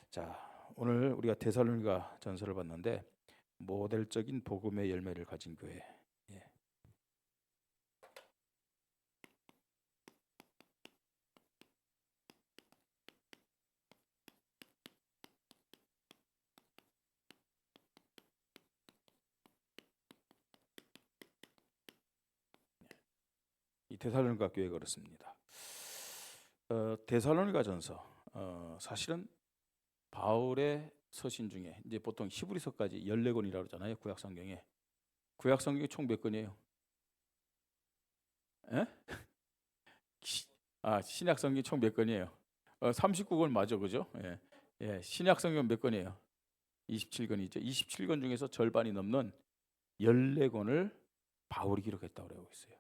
자, 오늘 우리가 데살로니가 전서를 봤는데 모델적인 복음의 열매를 가진 교회. 예. 이 데살로니가 교회가 그렇습니다. 데살로니가 전서 사실은 바울의 서신 중에 이제 보통 히브리서까지 14권이라고 그러잖아요. 구약 성경에. 구약 성경이 총 몇 권이에요? 예? 신약 성경이 총 몇 권이에요? 39권 맞아, 그죠? 예. 예, 신약 성경 몇 권이에요? 27권이죠. 27권 중에서 절반이 넘는 14권을 바울이 기록했다고 그러고 있어요.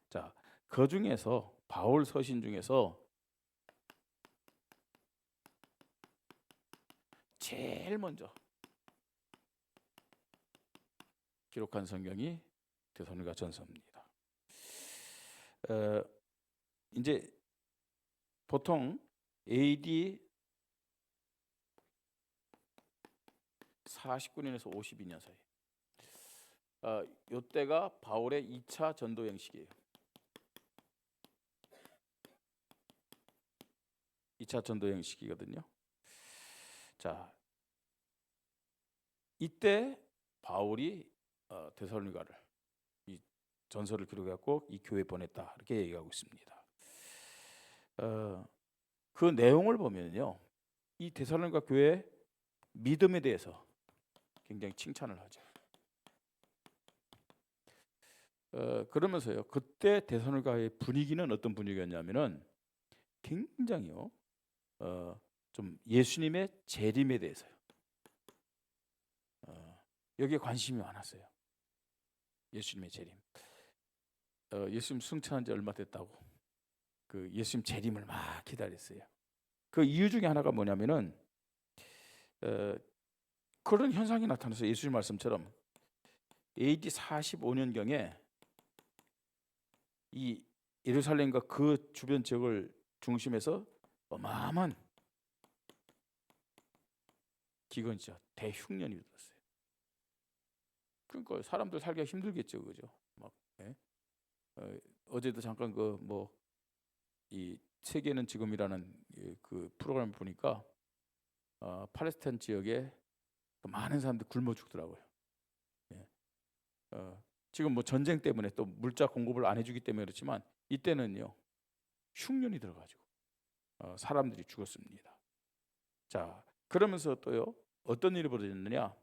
자, 그 중에서 바울 서신 중에서 제일 먼저 기록한 성경이 데살로니가 전서입니다. 이제 보통 AD 49년에서 52년 사이. 이때가 바울의 2차 전도 여행식이에요. 2차 전도 여행식이거든요. 자, 이때 바울이 데살로니가를 이 전서를 기록해갖고 이 교회에 보냈다 이렇게 얘기하고 있습니다. 그 내용을 보면요, 이 데살로니가 교회 믿음에 대해서 굉장히 칭찬을 하죠. 그러면서요, 그때 데살로니가의 분위기는 어떤 분위기였냐면은 굉장히요, 좀 예수님의 재림에 대해서요, 여기에 관심이 많았어요. 예수님의 재림. 예수님 승천한 지 얼마 됐다고 그 예수님 재림을 막 기다렸어요. 그 이유 중에 하나가 뭐냐면은 그런 현상이 나타나서 예수님 말씀처럼 AD 45년경에 이 예루살렘과 그 주변 지역을 중심해서 어마어마한 기근이죠. 대흉년이 일어났어요. 그러니까 사람들 살기가 힘들겠죠, 그죠? 막 예? 어제도 잠깐 그 뭐 이 세계는 지금이라는 그 프로그램을 보니까 팔레스타인 지역에 많은 사람들이 굶어 죽더라고요. 예. 지금 뭐 전쟁 때문에 또 물자 공급을 안 해주기 때문에 그렇지만 이때는요 흉년이 들어가지고 사람들이 죽었습니다. 자, 그러면서 또요 어떤 일이 벌어졌느냐?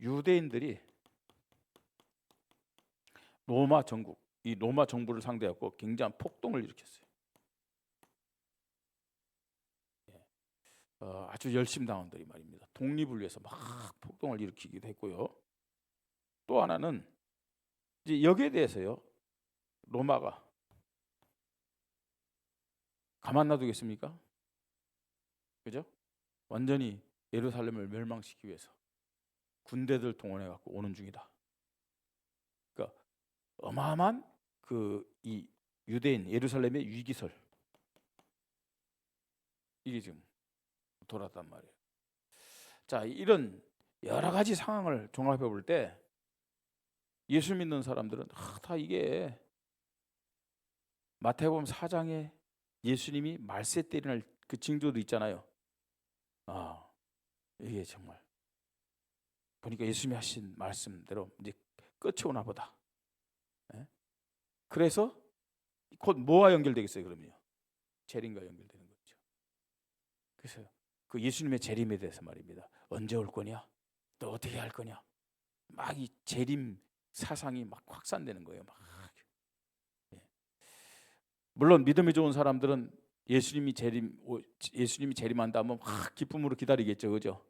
유대인들이 로마 정국, 이 로마 정부를 상대하고 굉장한 폭동을 일으켰어요. 아주 열심당원들이 말입니다. 독립을 위해서 막 폭동을 일으키기도 했고요. 또 하나는 이제 여기에 대해서요 로마가 가만 놔두겠습니까? 그죠? 완전히 예루살렘을 멸망시키기 위해서 군대들 동원해 갖고 오는 중이다. 그러니까 어마어마한 그 이 유대인 예루살렘의 위기설 이게 지금 돌았단 말이에요. 자, 이런 여러 가지 상황을 종합해 볼 때 예수 믿는 사람들은 다 이게 마태복음 4장에 예수님이 말세 때리는 그 징조도 있잖아요. 이게 정말 보니까 예수님이 하신 말씀대로 이제 끝이 오나 보다. 예? 그래서 곧 뭐와 연결되겠어요, 그러면요? 재림과 연결되는 거죠. 그래서 그 예수님의 재림에 대해서 말입니다. 언제 올 거냐? 또 어떻게 할 거냐? 막 이 재림 사상이 막 확산되는 거예요. 막. 예. 물론 믿음이 좋은 사람들은 예수님이 재림한다 하면 막 기쁨으로 기다리겠죠, 그죠?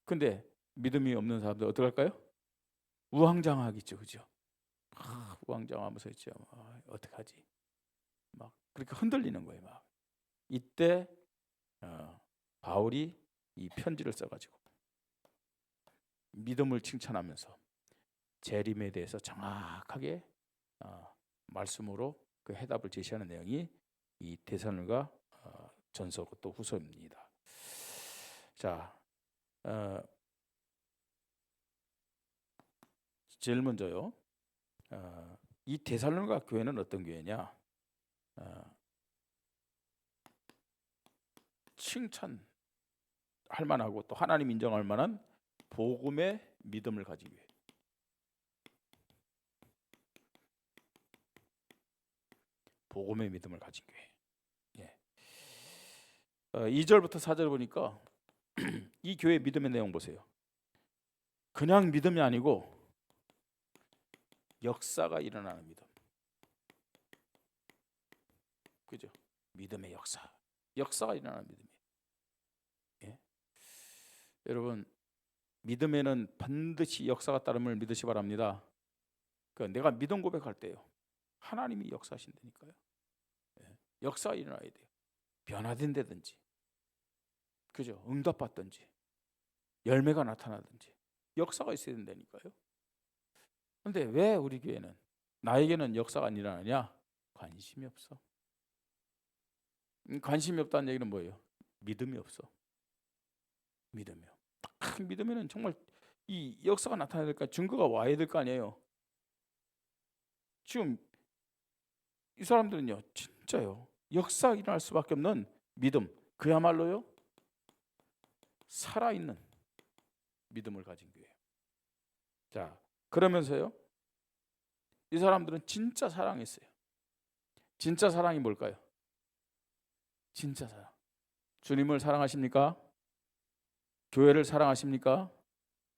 근데 믿음이 없는 사람들 어떡할까요? 우왕좌왕하겠죠, 그죠? 우왕좌왕하면서 있죠. 어떡하지? 막 그렇게 흔들리는 거예요, 막. 이때 바울이 이 편지를 써가지고 믿음을 칭찬하면서 재림에 대해서 정확하게 말씀으로 그 해답을 제시하는 내용이 이 데살로니가 전서고 또 후서입니다. 자, 제일 먼저요. 이 데살로니가 교회는 어떤 교회냐? 칭찬할 만하고 또 하나님 인정할 만한 복음의 믿음을 가진 교회. 복음의 믿음을 가진 교회. 예. 2절부터 4절 보니까 이 교회 믿음의 내용 보세요. 그냥 믿음이 아니고 역사가 일어나는 믿음. 그죠? 믿음의 역사가 일어나는 믿음이에요. 예. 여러분, 믿음에는 반드시 역사가 따름을 믿으시 바랍니다. 내가 믿음 고백할 때요, 하나님이 역사하신다니까요. 예. 역사가 일어나야 돼요. 변화된다든지, 그죠? 응답받든지, 열매가 나타나든지 역사가 있어야 된다니까요. 그런데 왜 우리 교회는 나에게는 역사가 안 일어나냐? 관심이 없어. 관심이 없다는 얘기는 뭐예요? 믿음이 없어. 믿음이요. 딱 믿으면은 정말 이 역사가 나타나야 될까, 증거가 와야 될 거 아니에요. 지금 이 사람들은요, 진짜요, 역사가 일어날 수밖에 없는 믿음, 그야말로요 살아있는 믿음을 가진 교회예요. 자, 그러면서요, 이 사람들은 진짜 사랑했어요. 진짜 사랑이 뭘까요? 진짜 사랑. 주님을 사랑하십니까? 교회를 사랑하십니까?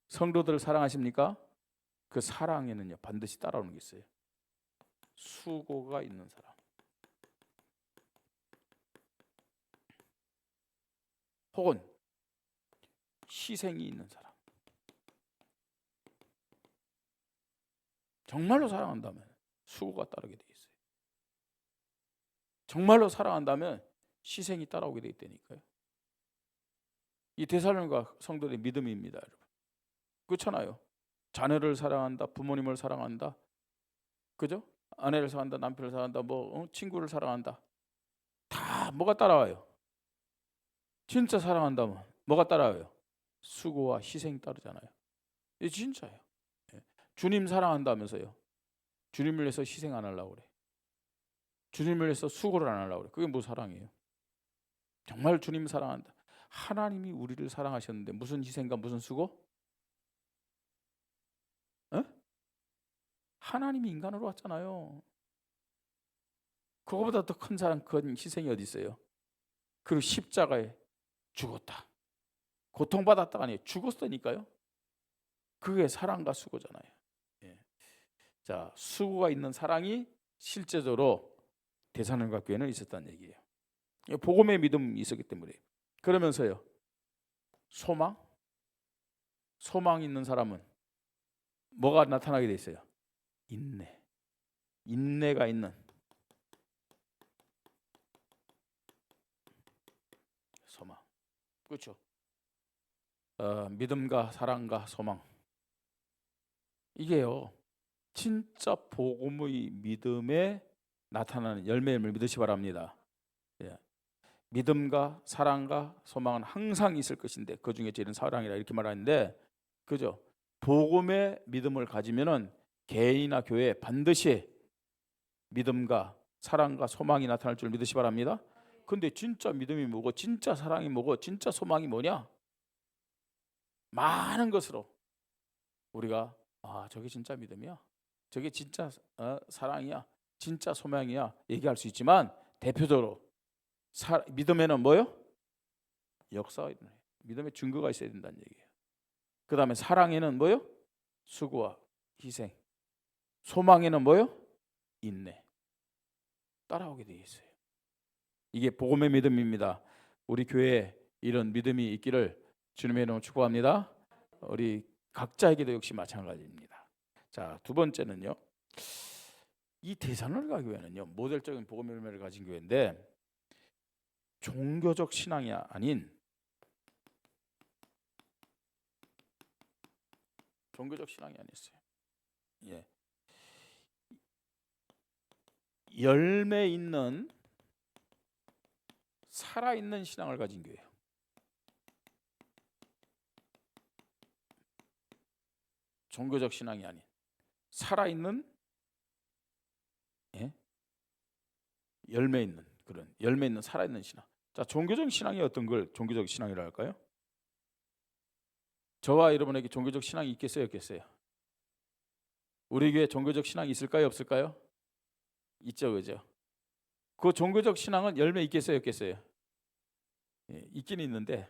성도들을 사랑하십니까? 그 사랑에는요, 반드시 따라오는 게 있어요. 수고가 있는 사랑. 혹은 희생이 있는 사람. 정말로 사랑한다면 수고가 따르게 돼 있어요. 정말로 사랑한다면 희생이 따라오게 돼 있다니까요. 이 데살로니가 성도들의 믿음입니다, 여러분. 그렇잖아요. 자녀를 사랑한다, 부모님을 사랑한다, 그죠? 아내를 사랑한다, 남편을 사랑한다, 친구를 사랑한다. 다 뭐가 따라와요? 진짜 사랑한다면 뭐가 따라와요? 수고와 희생이 따르잖아요. 이게 진짜예요. 주님 사랑한다면서요, 주님을 위해서 희생 안 하려고 그래. 주님을 위해서 수고를 안 하려고 그래. 그게 뭐 사랑이에요? 정말 주님 사랑한다. 하나님이 우리를 사랑하셨는데 무슨 희생과 무슨 수고? 하나님이 인간으로 왔잖아요. 그거보다 더 큰 사랑, 큰 희생이 어디 있어요? 그리고 십자가에 죽었다. 고통받았다가 아니에요. 죽었으니까요. 그게 사랑과 수고잖아요. 예. 자, 수고가 있는 사랑이 실제적으로 데살로니가 교회는 있었다는 얘기예요. 복음의 믿음이 있었기 때문에. 그러면서요, 소망 있는 사람은 뭐가 나타나게 돼 있어요? 인내가 있는 소망. 그렇죠? 믿음과 사랑과 소망, 이게요 진짜 복음의 믿음에 나타나는 열매임을 믿으시 바랍니다. 예. 믿음과 사랑과 소망은 항상 있을 것인데 그 중에 제일은 사랑이라 이렇게 말하는데, 그죠? 복음의 믿음을 가지면은 개인이나 교회에 반드시 믿음과 사랑과 소망이 나타날 줄 믿으시 바랍니다. 근데 진짜 믿음이 뭐고, 진짜 사랑이 뭐고, 진짜 소망이 뭐냐? 많은 것으로 우리가 저게 진짜 믿음이야, 저게 진짜 사랑이야, 진짜 소망이야 얘기할 수 있지만, 대표적으로 믿음에는 뭐요? 역사가 있는, 믿음의 증거가 있어야 된다는 얘기예요. 그 다음에 사랑에는 뭐요? 수고와 희생. 소망에는 뭐요? 인내. 따라오게 되어 있어요. 이게 복음의 믿음입니다. 우리 교회에 이런 믿음이 있기를 주님의 이름으로 축복합니다. 우리 각자에게도 역시 마찬가지입니다. 자, 두 번째는요, 이 데살로니가 교회는요 모델적인 복음의 열매를 가진 교회인데, 종교적 신앙이 아닌 종교적 신앙이 아니었어요. 예. 열매 있는 살아있는 신앙을 가진 교회예요. 종교적 신앙이 아닌 살아있는, 예? 열매 있는, 그런 열매 있는 살아있는 신앙. 자, 종교적 신앙이 어떤 걸 종교적 신앙이라 할까요? 저와 여러분에게 종교적 신앙이 있겠어요, 없겠어요? 우리 교회 종교적 신앙이 있을까요, 없을까요? 있죠, 그죠? 그 종교적 신앙은 열매 있겠어요, 없겠어요? 예, 있긴 있는데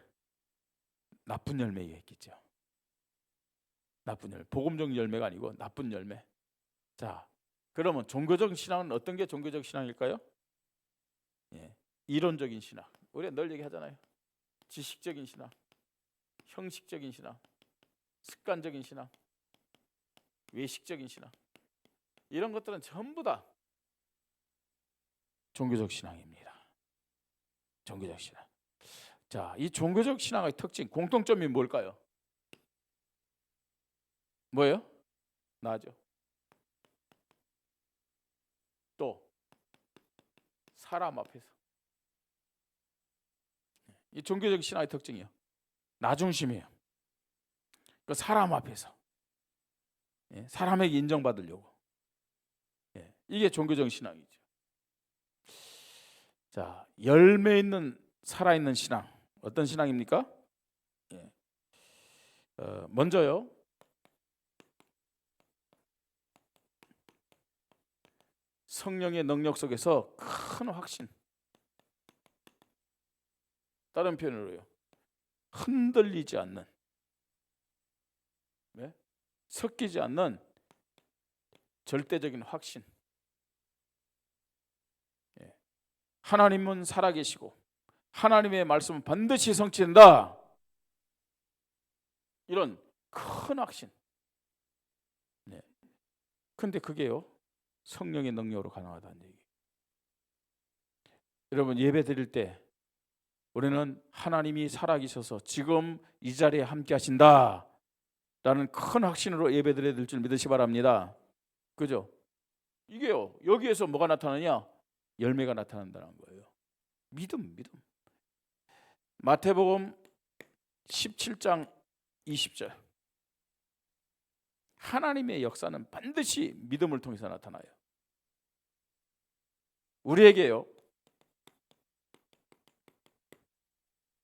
나쁜 열매가 있겠죠. 나쁜 열매, 복음적 열매가 아니고 나쁜 열매. 자, 그러면 종교적 신앙은 어떤 게 종교적 신앙일까요? 예, 이론적인 신앙. 우리가 늘 얘기하잖아요. 지식적인 신앙, 형식적인 신앙, 습관적인 신앙, 외식적인 신앙, 이런 것들은 전부 다 종교적 신앙입니다. 종교적 신앙. 자, 이 종교적 신앙의 특징, 공통점이 뭘까요? 뭐예요? 나죠. 또 사람 앞에서. 이 종교적 신앙의 특징이요. 나 중심이에요. 그 사람 앞에서, 예, 사람에게 인정받으려고. 예, 이게 종교적 신앙이죠. 자, 열매 있는 살아있는 신앙, 어떤 신앙입니까? 예, 먼저요, 성령의 능력 속에서 큰 확신. 다른 표현으로요, 흔들리지 않는, 네? 섞이지 않는 절대적인 확신. 예. 하나님은 살아계시고 하나님의 말씀은 반드시 성취된다. 이런 큰 확신. 네. 근데 그게요, 성령의 능력으로 가능하다는 얘기. 여러분, 예배 드릴 때 우리는 하나님이 살아계셔서 지금 이 자리에 함께 하신다 라는 큰 확신으로 예배 드려야 될 줄 믿으시 바랍니다. 그죠? 이게요, 여기에서 뭐가 나타나냐? 열매가 나타난다는 거예요. 믿음. 마태복음 17장 20절. 하나님의 역사는 반드시 믿음을 통해서 나타나요. 우리에게요,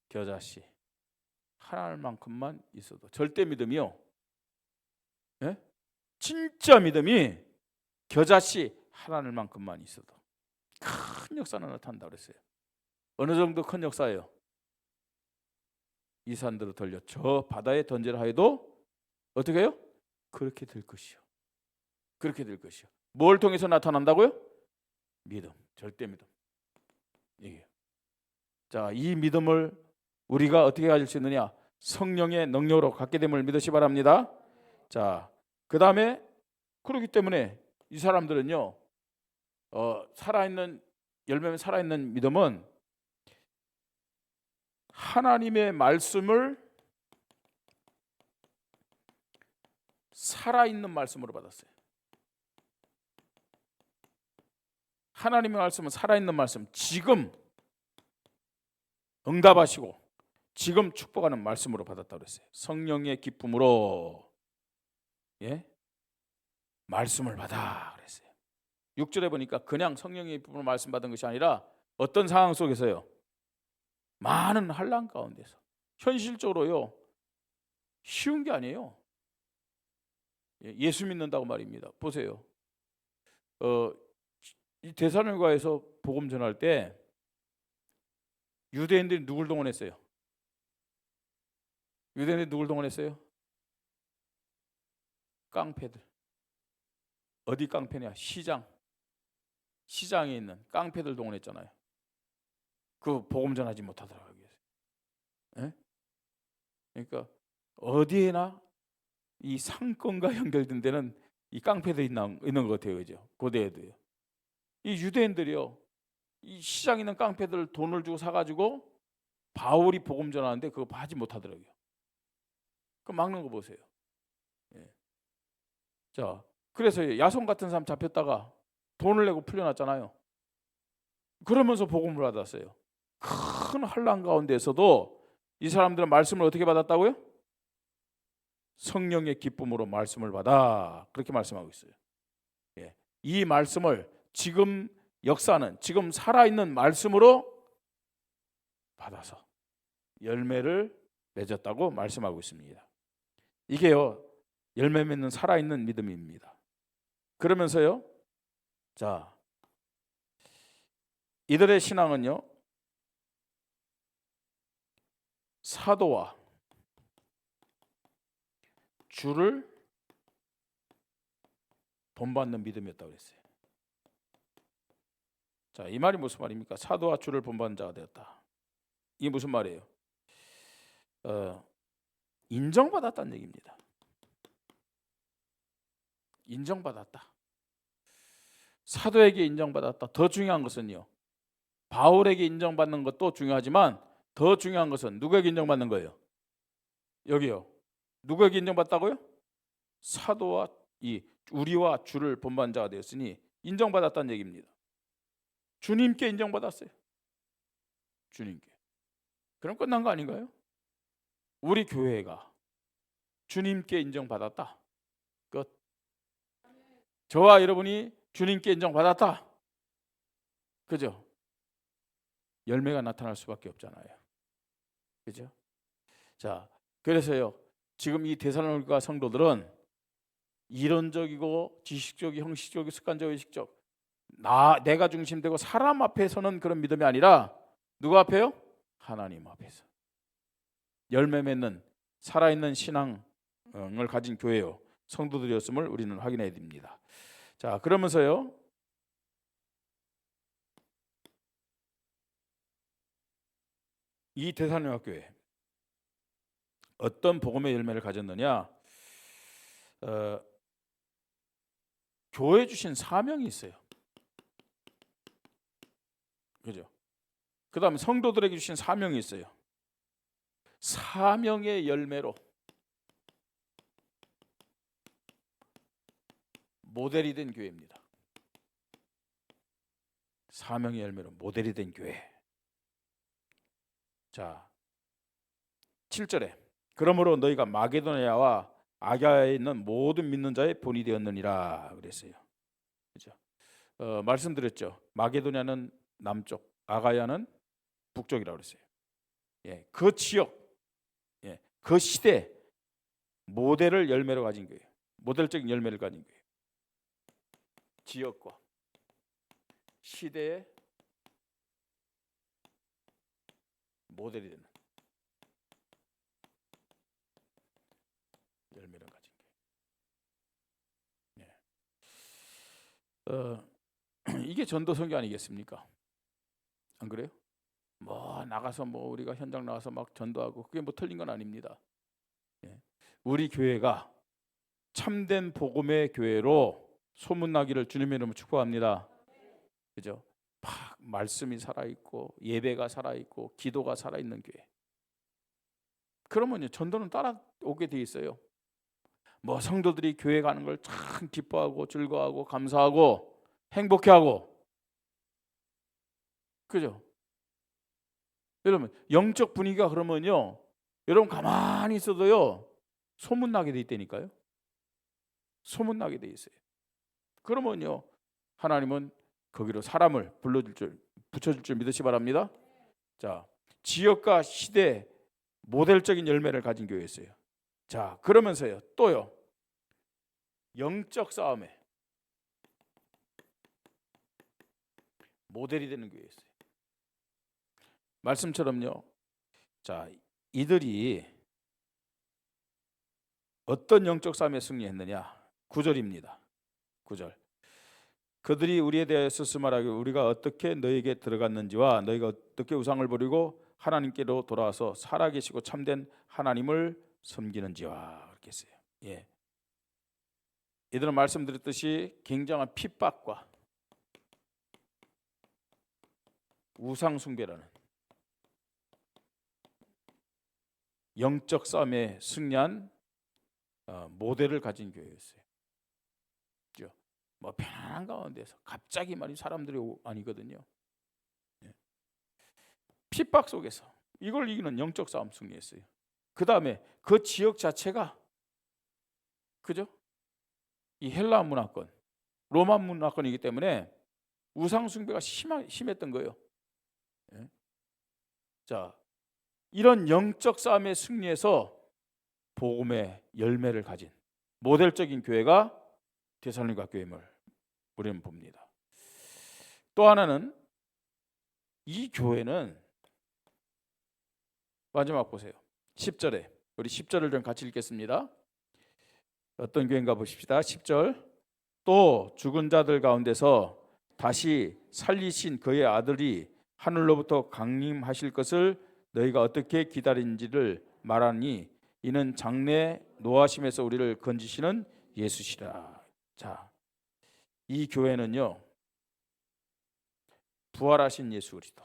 겨자씨 하나님만큼만 있어도, 절대 믿음이요, 예? 진짜 믿음이 겨자씨 하나님만큼만 있어도 큰 역사는 나타난다고 그랬어요. 어느 정도 큰 역사예요? 이 산들을 돌려 저 바다에 던지라 하여도 어떻게 해요? 그렇게 될 것이요. 그렇게 될 것이요. 뭘 통해서 나타난다고요? 믿음, 절대 믿음. 이게. 자, 이 믿음을 우리가 어떻게 가질 수 있느냐? 성령의 능력으로 갖게 됨을 믿으시 바랍니다. 자, 그 다음에 그렇기 때문에 이 사람들은요, 살아있는 열매는 살아있는 믿음은 하나님의 말씀을 살아있는 말씀으로 받았어요. 하나님의 말씀은 살아있는 말씀, 지금 응답하시고 지금 축복하는 말씀으로 받았다고 그랬어요. 성령의 기쁨으로, 예, 말씀을 받아 그랬어요. 6절에 보니까 그냥 성령의 기쁨으로 말씀 받은 것이 아니라 어떤 상황 속에서요? 많은 환난 가운데서. 현실적으로요, 쉬운 게 아니에요. 예수 믿는다고 말입니다. 보세요. 이 데살로니가에서 복음 전할 때 유대인들이 누굴 동원했어요? 유대인들이 누굴 동원했어요? 깡패들. 어디 깡패냐? 시장에 있는 깡패들 동원했잖아요. 그 복음 전하지 못하더라고요. 예? 그러니까 어디에나 이 상권과 연결된 데는 이 깡패들이 있는 것 같아요, 그죠? 고대에도요. 이 유대인들이요, 이 시장에 있는 깡패들 돈을 주고 사가지고 바울이 복음 전하는데 그거 하지 못하더라고요. 그 막는 거 보세요. 예. 자, 그래서 야손 같은 사람 잡혔다가 돈을 내고 풀려났잖아요. 그러면서 복음을 받았어요. 큰 환난 가운데서도 이 사람들은 말씀을 어떻게 받았다고요? 성령의 기쁨으로 말씀을 받아. 그렇게 말씀하고 있어요. 예. 이 말씀을 지금 역사는 지금 살아있는 말씀으로 받아서 열매를 맺었다고 말씀하고 있습니다. 이게요, 열매 맺는 살아있는 믿음입니다. 그러면서요, 자, 이들의 신앙은요, 사도와 주를 본받는 믿음이었다고 그랬어요. 자, 이 말이 무슨 말입니까? 사도와 주를 본받는 자가 되었다. 이게 무슨 말이에요? 인정받았다는 얘기입니다. 인정받았다. 사도에게 인정받았다. 더 중요한 것은요, 바울에게 인정받는 것도 중요하지만 더 중요한 것은 누구에게 인정받는 거예요? 여기요. 누구에게 인정받다고요? 사도와 우리와 주를 본받는 자가 되었으니 인정받았다는 얘기입니다. 주님께 인정받았어요. 주님께. 그럼 끝난 거 아닌가요? 우리 교회가 주님께 인정받았다. 끝. 저와 여러분이 주님께 인정받았다. 그죠? 열매가 나타날 수밖에 없잖아요. 그죠? 자, 그래서요, 지금 이 데살로니가 성도들은 이론적이고 지식적이고 형식적이고 습관적 의식적 내가 중심되고 사람 앞에서는 그런 믿음이 아니라 누구 앞에요? 하나님 앞에서 열매 맺는 살아있는 신앙을 가진 교회요, 성도들이었음을 우리는 확인해야 됩니다. 자, 그러면서요, 이 데살로니가 교회 어떤 복음의 열매를 가졌느냐? 교회 주신 사명이 있어요. 그죠? 그 다음에 성도들에게 주신 사명이 있어요. 사명의 열매로 모델이 된 교회입니다. 사명의 열매로 모델이 된 교회. 자, 7절에 그러므로 너희가 마게도냐와 아가야에 있는 모든 믿는 자의 본이 되었느니라 그랬어요. 그죠? 말씀드렸죠. 마게도냐는 남쪽, 아가야는 북쪽이라고 그랬어요. 예, 그 지역, 예, 그 시대 모델을 열매로 가진 거예요. 모델적인 열매를 가진 거예요. 지역과 시대의 모델이 되는 열매를 가진 거예요. 이게 전도 선교 아니겠습니까? 안 그래요? 뭐 나가서 뭐 우리가 현장 나가서 막 전도하고 그게 뭐 틀린 건 아닙니다. 예. 우리 교회가 참된 복음의 교회로 소문나기를 주님의 이름으로 축복합니다. 그죠? 막 말씀이 살아있고 예배가 살아있고 기도가 살아있는 교회. 그러면요, 전도는 따라오게 돼 있어요. 뭐 성도들이 교회 가는 걸 참 기뻐하고 즐거워하고 감사하고 행복해하고, 그죠? 여러분 영적 분위기가 그러면요, 여러분 가만히 있어도요 소문나게 돼 있다니까요. 소문나게 돼 있어요. 그러면요, 하나님은 거기로 사람을 붙여줄 줄 믿으시 바랍니다. 자, 지역과 시대 모델적인 열매를 가진 교회였어요. 자, 그러면서요 또요, 영적 싸움에 모델이 되는 교회였어요. 말씀처럼요. 자, 이들이 어떤 영적 싸움에 승리했느냐? 9절입니다. 9절. 그들이 우리에 대해서 말하기 우리가 어떻게 너에게 들어갔는지와 너희가 어떻게 우상을 버리고 하나님께로 돌아와서 살아계시고 참된 하나님을 섬기는지와 그렇게 했어요. 예. 이들은 말씀드렸듯이 굉장한 핍박과 우상 숭배라는 영적 싸움에 승리한 모델을 가진 교회였어요. 뭐 편안한 가운데서 갑자기 말이 사람들이 아니거든요. 예. 핍박 속에서 이걸 이기는 영적 싸움 승리했어요. 그 다음에 그 지역 자체가 그죠? 이 헬라 문화권, 로마 문화권이기 때문에 우상 숭배가 심했던 거예요. 예? 자, 이런 영적 싸움에 승리해서 복음의 열매를 가진 모델적인 교회가 데살로니가 교회임을 우리는 봅니다. 또 하나는 이 교회는 마지막 보세요. 10절에 우리 10절을 좀 같이 읽겠습니다. 어떤 교회인가 보십시다. 10절. 또 죽은 자들 가운데서 다시 살리신 그의 아들이 하늘로부터 강림하실 것을 너희가 어떻게 기다린지를 말하니 이는 장래 노하심에서 우리를 건지시는 예수시라. 자, 이 교회는요, 부활하신 예수 그리스도,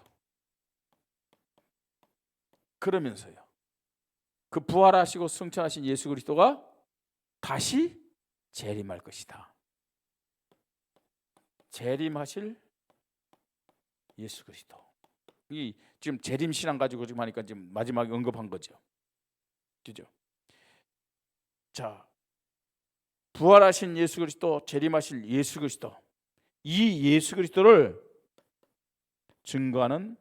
그러면서요 그 부활하시고 승천하신 예수 그리스도가 다시 재림할 것이다. 재림하실 예수 그리스도. 이 지금 재림 신앙 가지고 지금 하니까 지금 마지막에 언급한 거죠. 그죠? 자, 부활하신 예수 그리스도, 재림하실 예수 그리스도, 이 예수 그리스도를 증거하는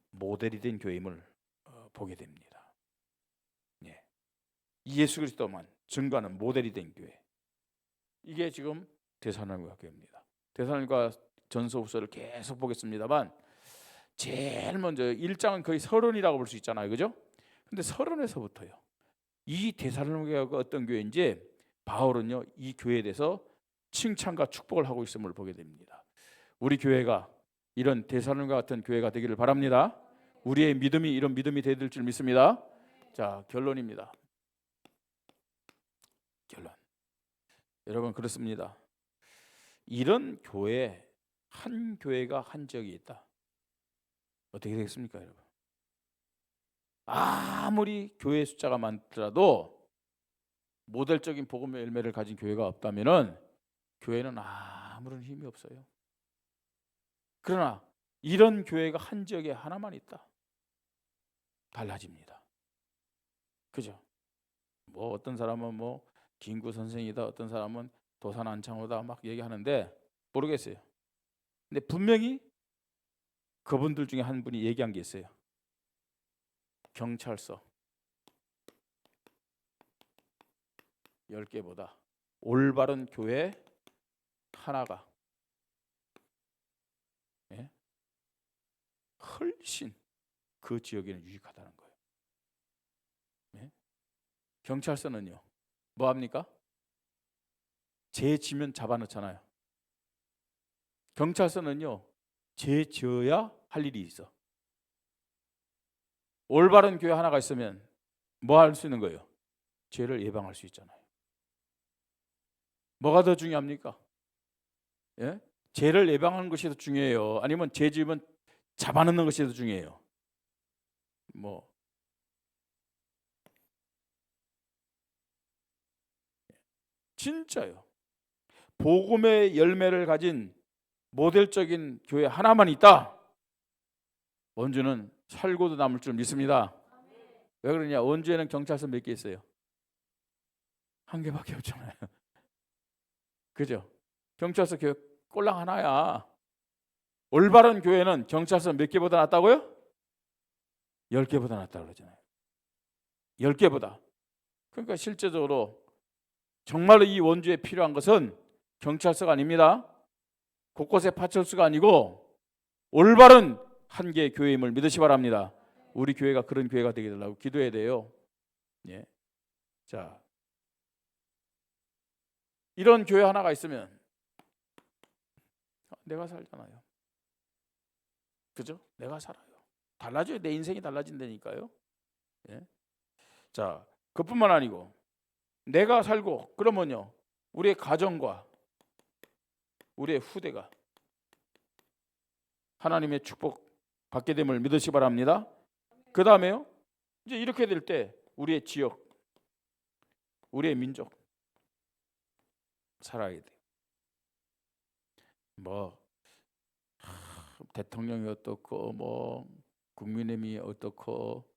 모델이 된 교회임을 보게 됩니다. 예. 이 예수 그리스도만 증거하는 모델이 된 교회. 이게 지금 데살로니가 교회입니다. 데살로니가 전서후서를 계속 보겠습니다만 제일 먼저 1장은 거의 서론이라고 볼 수 있잖아요. 그죠? 근데 서론에서부터요. 이 데살로니가가 어떤 교회인지 바울은요, 이 교회에 대해서 칭찬과 축복을 하고 있음을 보게 됩니다. 우리 교회가 이런 데살로니가 같은 교회가 되기를 바랍니다. 우리의 믿음이 이런 믿음이 되야 될 줄 믿습니다. 자, 결론입니다. 결론. 여러분, 그렇습니다. 이런 교회, 한 교회가 한 지역이 있다. 어떻게 되겠습니까, 여러분? 아무리 교회 숫자가 많더라도 모델적인 복음의 열매를 가진 교회가 없다면은 교회는 아무런 힘이 없어요. 그러나 이런 교회가 한 지역에 하나만 있다. 달라집니다. 그죠? 뭐 어떤 사람은 뭐 김구 선생이다, 어떤 사람은 도산 안창호다 막 얘기하는데 모르겠어요. 근데 분명히 그분들 중에 한 분이 얘기한 게 있어요. 경찰서 10개보다 올바른 교회 하나가 훨씬 그 지역에는 유익하다는 거예요. 경찰서는요, 뭐 합니까? 죄 지면 잡아넣잖아요. 경찰서는요, 죄 지어야 할 일이 있어. 올바른 교회 하나가 있으면 뭐 할 수 있는 거예요? 죄를 예방할 수 있잖아요. 뭐가 더 중요합니까? 예? 죄를 예방하는 것이 더 중요해요? 아니면 죄 지으면 잡아넣는 것이 더 중요해요? 뭐 진짜요. 복음의 열매를 가진 모델적인 교회 하나만 있다. 원주는 살고도 남을 줄 믿습니다. 왜 그러냐? 원주에는 경찰서 몇 개 있어요? 한 개밖에 없잖아요. 그죠? 경찰서 교회 꼴랑 하나야. 올바른 교회는 경찰서 몇 개보다 낫다고요? 10개보다 낫다고 그러잖아요. 10개보다. 그러니까 실제적으로 정말로 이 원주에 필요한 것은 경찰서가 아닙니다. 곳곳에 파출소가 아니고 올바른 한 개의 교회임을 믿으시 바랍니다. 우리 교회가 그런 교회가 되게 되려고 기도해야 돼요. 예. 자, 이런 교회 하나가 있으면 내가 살잖아요. 그죠? 내가 살아요. 달라져요. 내 인생이 달라진다니까요. 예. 자, 그뿐만 아니고 내가 살고 그러면요, 우리의 가정과 우리의 후대가 하나님의 축복 받게 됨을 믿으시기 바랍니다. 그 다음에요, 이제 이렇게 될 때 우리의 지역, 우리의 민족 살아야 돼. 뭐 대통령이 어떻고, 뭐 국민의힘이 어떻고,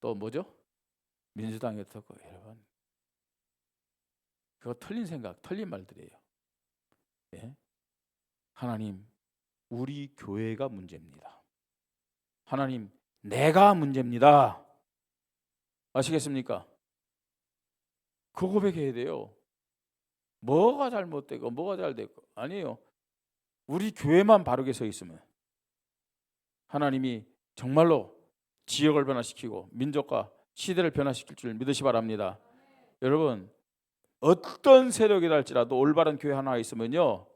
또 뭐죠? 민주당이 어떻고, 여러분 그거 틀린 생각, 틀린 말들이에요. 예? 하나님, 우리 교회가 문제입니다. 하나님, 내가 문제입니다. 아시겠습니까? 그 고백해야 돼요. 뭐가 잘못되고 뭐가 잘되고 아니에요. 우리 교회만 바르게 서 있으면 하나님이 정말로 지역을 변화시키고 민족과 시대를 변화시킬 줄 믿으시 바랍니다. 여러분, 어떤 세력이 할지라도 올바른 교회 하나 있으면요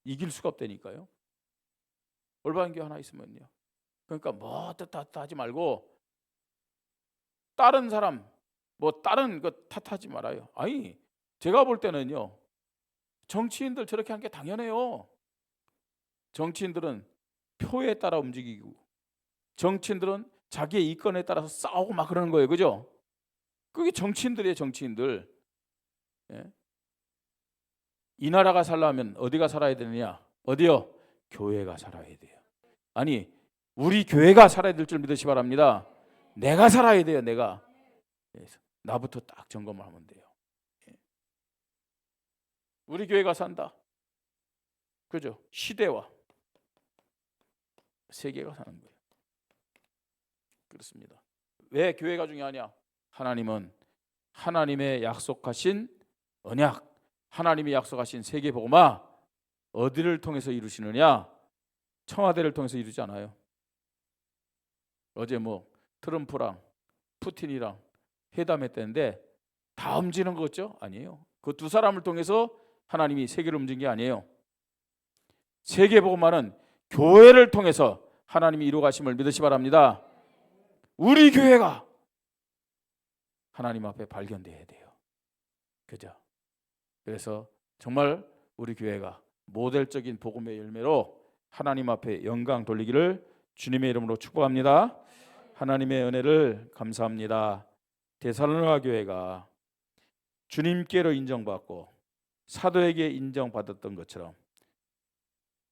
이길 수가 없다니까요. 올바른 교회 하나 있으면요. 그러니까 뭐 탓 하지 말고 다른 사람 뭐 다른 거 탓하지 말아요. 아니, 제가 볼 때는요, 정치인들 저렇게 하는 게 당연해요. 정치인들은 표에 따라 움직이고, 정치인들은 자기의 이권에 따라서 싸우고 막 그러는 거예요. 그죠? 그게 정치인들이에요. 정치인들. 예? 이 나라가 살려면 어디가 살아야 되느냐? 어디요? 교회가 살아야 돼요. 아니, 우리 교회가 살아야 될 줄 믿으시 바랍니다. 내가 살아야 돼요. 내가. 그래서 나부터 딱 점검을 하면 돼요. 예. 우리 교회가 산다. 그죠? 시대와 세계가 사는 거예요. 그렇습니다. 왜 교회가 중요하냐? 하나님은 하나님의 약속하신 언약, 하나님이 약속하신 세계복음화 어디를 통해서 이루시느냐? 청와대를 통해서 이루지 않아요. 어제 뭐 트럼프랑 푸틴이랑 회담했다는데 다 움직이는 거죠? 아니에요. 그 두 사람을 통해서 하나님이 세계를 움직인 게 아니에요. 세계복음화는 교회를 통해서 하나님이 이루어 가심을 믿으시 바랍니다. 우리 교회가 하나님 앞에 발견돼야 돼요. 그죠? 그래서 정말 우리 교회가 모델적인 복음의 열매로 하나님 앞에 영광 돌리기를 주님의 이름으로 축복합니다. 하나님의 은혜를 감사합니다. 데살로니가 교회가 주님께로 인정받고 사도에게 인정받았던 것처럼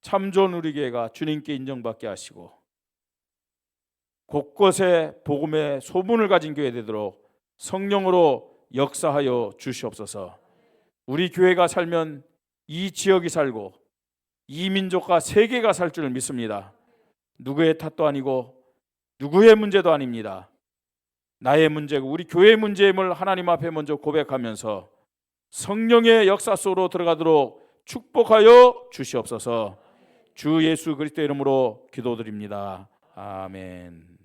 참 좋은 우리 교회가 주님께 인정받게 하시고 곳곳에 복음의 소문을 가진 교회 되도록 성령으로 역사하여 주시옵소서. 우리 교회가 살면 이 지역이 살고 이 민족과 세계가 살 줄 믿습니다. 누구의 탓도 아니고 누구의 문제도 아닙니다. 나의 문제고 우리 교회의 문제임을 하나님 앞에 먼저 고백하면서 성령의 역사 속으로 들어가도록 축복하여 주시옵소서. 주 예수 그리스도 이름으로 기도드립니다. 아멘.